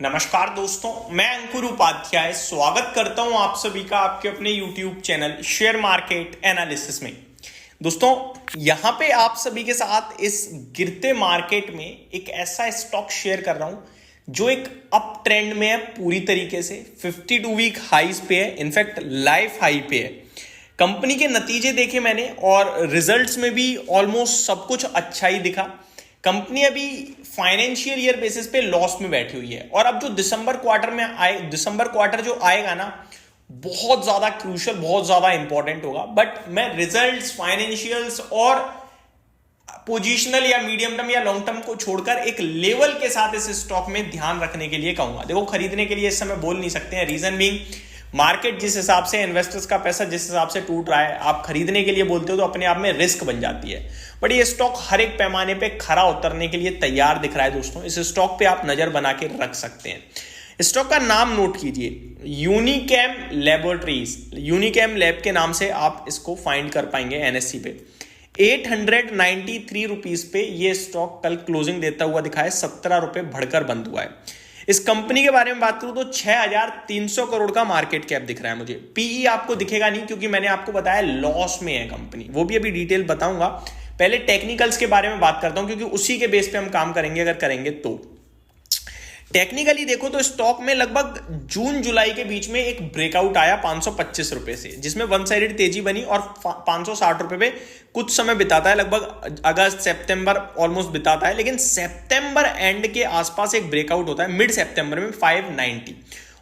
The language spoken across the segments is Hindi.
नमस्कार दोस्तों, मैं अंकुर उपाध्याय स्वागत करता हूं आप सभी का आपके अपने YouTube channel share market analysis में। दोस्तों, यहां पे आप सभी के साथ इस गिरते मार्केट में एक ऐसा स्टॉक शेयर कर रहा हूं जो एक अप ट्रेंड में है पूरी तरीके से। 52 वीक हाईज पे है, इनफैक्ट लाइफ हाई पे है। कंपनी के नतीजे देखे मैंने और रिजल्ट्स में भी ऑलमोस्ट सब कुछ अच्छा ही दिखा। कंपनी अभी फाइनेंशियल ईयर बेसिस पे लॉस में बैठी हुई है और अब जो दिसंबर क्वार्टर जो आएगा ना, बहुत ज्यादा क्रूशियल, बहुत ज्यादा इंपॉर्टेंट होगा। बट मैं रिजल्ट्स, फाइनेंशियल्स और पोजिशनल या मीडियम टर्म या लॉन्ग टर्म को छोड़कर एक लेवल के साथ इस स्टॉक में ध्यान रखने के लिए कहूंगा। देखो, खरीदने के लिए इस समय बोल नहीं सकते हैं, रीजन बीइंग मार्केट जिस हिसाब से, इन्वेस्टर्स का पैसा जिस हिसाब से टूट रहा है, आप खरीदने के लिए बोलते हो तो अपने आप में रिस्क बन जाती है। बट ये स्टॉक हर एक पैमाने पे खरा उतरने के लिए तैयार दिख रहा है दोस्तों। इस स्टॉक पे आप नजर बना के रख सकते हैं। स्टॉक का नाम नोट कीजिए, यूनिकैम लैबोरेटरीज। यूनिकैम लैब के नाम से आप इसको फाइंड कर पाएंगे एनएससी पे। 893 रुपीज पे ये स्टॉक कल क्लोजिंग देता हुआ दिखा है, 17 रुपए बढ़कर बंद हुआ है। इस कंपनी के बारे में बात करूं तो 6300 करोड़ का मार्केट कैप दिख रहा है मुझे। पीई आपको दिखेगा नहीं क्योंकि मैंने आपको बताया लॉस में है कंपनी, वो भी अभी डिटेल बताऊंगा। पहले टेक्निकल्स के बारे में बात करता हूं क्योंकि उसी के बेस पे हम काम करेंगे अगर करेंगे तो। टेक्निकली देखो तो स्टॉक में लगभग जून जुलाई के बीच में एक ब्रेकआउट आया 525 रुपए से, जिसमें वन साइडेड तेजी बनी और 560 रुपए पे कुछ समय बिताता है, लगभग अगस्त सितंबर ऑलमोस्ट बिताता है। लेकिन सितंबर एंड के आसपास एक ब्रेकआउट होता है मिड सितंबर में 590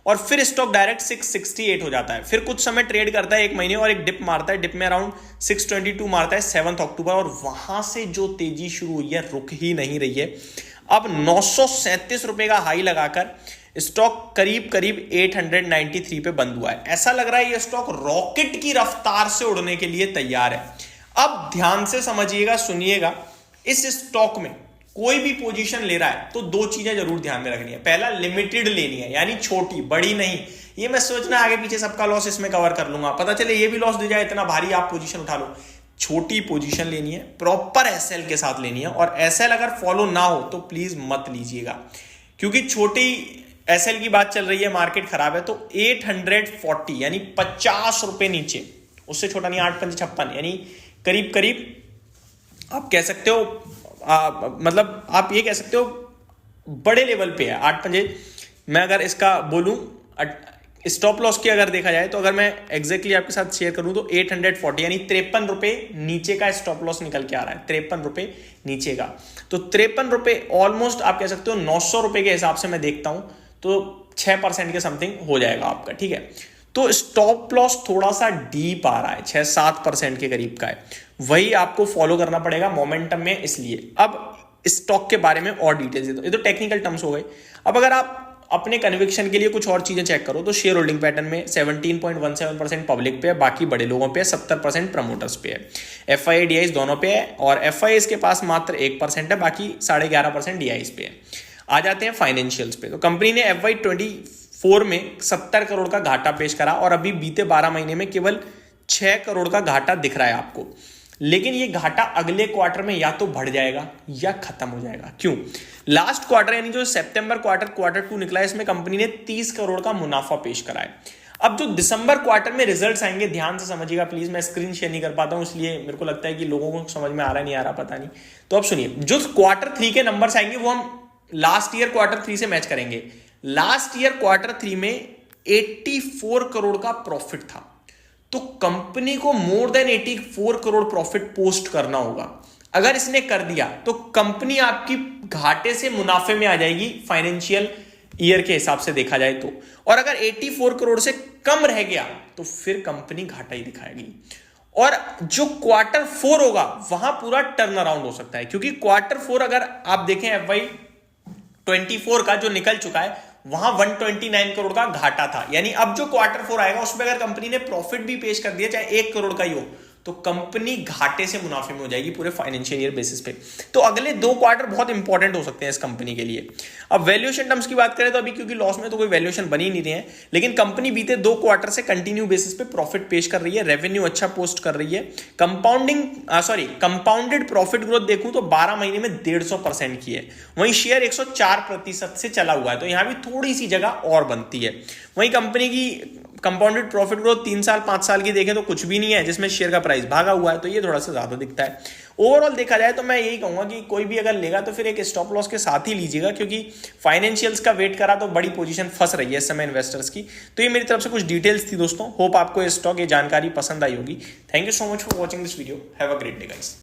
और फिर स्टॉक डायरेक्ट 668 हो जाता है। फिर कुछ समय ट्रेड करता है एक महीने और एक डिप मारता है, डिप में अराउंड 622 मारता है 7 अक्टूबर और वहां से जो तेजी शुरू हुई है रुक ही नहीं रही है। अब 937 रुपए का हाई लगाकर स्टॉक करीब करीब 893 पे बंद हुआ है। ऐसा लग रहा है ये स्टॉक रॉकेट की रफ्तार से उड़ने के लिए तैयार है। अब ध्यान से समझिएगा, सुनिएगा, इस स्टॉक में कोई भी पोजीशन ले रहा है तो दो चीजें जरूर ध्यान में रखनी है। पहला, लिमिटेड लेनी है, यानी छोटी, बड़ी नहीं। ये मैं सोचना आगे पीछे सबका लॉस इसमें कवर कर लूंगा, पता चले ये भी लॉस दे जाए, इतना भारी आप पोजीशन उठा लो। छोटी पोजीशन लेनी है, प्रॉपर एसएल के साथ लेनी है और एसएल अगर फॉलो ना हो तो प्लीज मत लीजिएगा क्योंकि छोटी एसएल की बात चल रही है, मार्केट खराब है। तो 840 यानी 50 रुपए नीचे, उससे छोटा नहीं, 856 यानी करीब करीब आप कह सकते हो, मतलब आप ये कह सकते हो बड़े लेवल पे है 8 मैं अगर इसका बोलूं स्टॉप लॉस की अगर देखा जाए तो अगर मैं एग्जैक्टली आपके साथ शेयर करूं तो 840 यानी 53 रुपए नीचे का स्टॉप लॉस निकल के आ रहा है, 53 रुपए नीचे का। तो 53 रुपए ऑलमोस्ट आप कह सकते हो 900 रुपए के हिसाब से मैं देखता हूं तो 6% के समथिंग हो जाएगा आपका, ठीक है। तो स्टॉप लॉस थोड़ा सा डीप आ रहा है, 6-7% के करीब का है, वही आपको फॉलो करना पड़ेगा मोमेंटम में। इसलिए अब स्टॉक के बारे में और डिटेल्स दे दो, ये तो टेक्निकल टर्म्स हो गए। अब अगर आप अपने कन्विक्शन के लिए कुछ और चीजें चेक करो तो शेयर होल्डिंग पैटर्न में 17.17% पब्लिक पे है, बाकी बड़े लोगों पे है, 70% प्रमोटर्स पे है, एफआई डीआईस दोनों पे है और एफआई के पास मात्र 1% है, बाकी 11.5% डीआईस पे है। आ जाते हैं फाइनेंशियल्स पे। तो कंपनी ने FY24 में 70 करोड़ का घाटा पेश करा और अभी बीते 12 महीने में केवल 6 करोड़ का घाटा दिख रहा है आपको। लेकिन ये घाटा अगले क्वार्टर में या तो बढ़ जाएगा या खत्म हो जाएगा। क्यों? लास्ट क्वार्टर यानी जो सितंबर क्वार्टर 2 निकला है, इसमें कंपनी ने 30 करोड़ का मुनाफा पेश करा है। अब जो दिसंबर क्वार्टर में रिजल्ट्स आएंगे, ध्यान से समझिएगा प्लीज, मैं स्क्रीन शेयर नहीं कर पाता हूं इसलिए मेरे को लगता है कि लोगों को समझ में आ रहा नहीं आ रहा, पता नहीं। तो अब सुनिए, जो क्वार्टर 3 के नंबर्स आएंगे वो हम लास्ट ईयर क्वार्टर 3 से मैच करेंगे। लास्ट ईयर क्वार्टर 3 में 84 करोड़ का प्रॉफिट था, तो कंपनी को more than 84 crore profit post करना होगा। अगर इसने कर दिया तो कंपनी आपकी घाटे से मुनाफे में आ जाएगी फाइनेंशियल ईयर के हिसाब से देखा जाए तो। और अगर 84 करोड़ से कम रह गया तो फिर कंपनी घाटा ही दिखाएगी। और जो क्वार्टर 4 होगा वहां पूरा टर्न अराउंड हो सकता है, क्योंकि क्वार्टर 4 अगर आप देखें FY24 का जो निकल चुका है वहां 129 करोड़ का घाटा था। यानी अब जो क्वार्टर 4 आएगा उसमें अगर कंपनी ने प्रॉफिट भी पेश कर दिया, चाहे 1 करोड़ का ही हो, तो कंपनी घाटे से मुनाफे में हो जाएगी पूरे फाइनेंशियल ईयर बेसिस पे। तो अगले 2 क्वार्टर बहुत इंपॉर्टेंट हो सकते हैं इस कंपनी के लिए। अब वैल्यूएशन टर्म्स की बात करें तो अभी क्योंकि लॉस में तो कोई वैल्यूएशन बनी नहीं रही है, लेकिन कंपनी बीते 2 क्वार्टर से कंटिन्यू बेसिस पे प्रॉफिट पेश कर रही है, रेवेन्यू अच्छा पोस्ट कर रही है। कंपाउंडेड प्रॉफिट ग्रोथ देखूं तो 12 महीने में 150% की है। वहीं शेयर 104% से चला हुआ है, तो यहां भी थोड़ी सी जगह और बनती है। वहीं कंपनी की कंपाउंडेड प्रॉफिट ग्रोथ 3 साल 5 साल की देखें तो कुछ भी नहीं है, जिसमें शेयर का प्राइस भागा हुआ है, तो ये थोड़ा सा ज्यादा दिखता है। ओवरऑल देखा जाए तो मैं यही कहूंगा कि कोई भी अगर लेगा तो फिर एक स्टॉप लॉस के साथ ही लीजिएगा, क्योंकि फाइनेंशियल्स का वेट करा तो बड़ी पोजीशन फंस रही है इस समय इन्वेस्टर्स की। तो ये मेरी तरफ से कुछ डिटेल्स थी दोस्तों। होप आपको ये स्टॉक, ये जानकारी पसंद आई होगी। Thank you so much for watching this video. Have a great day guys.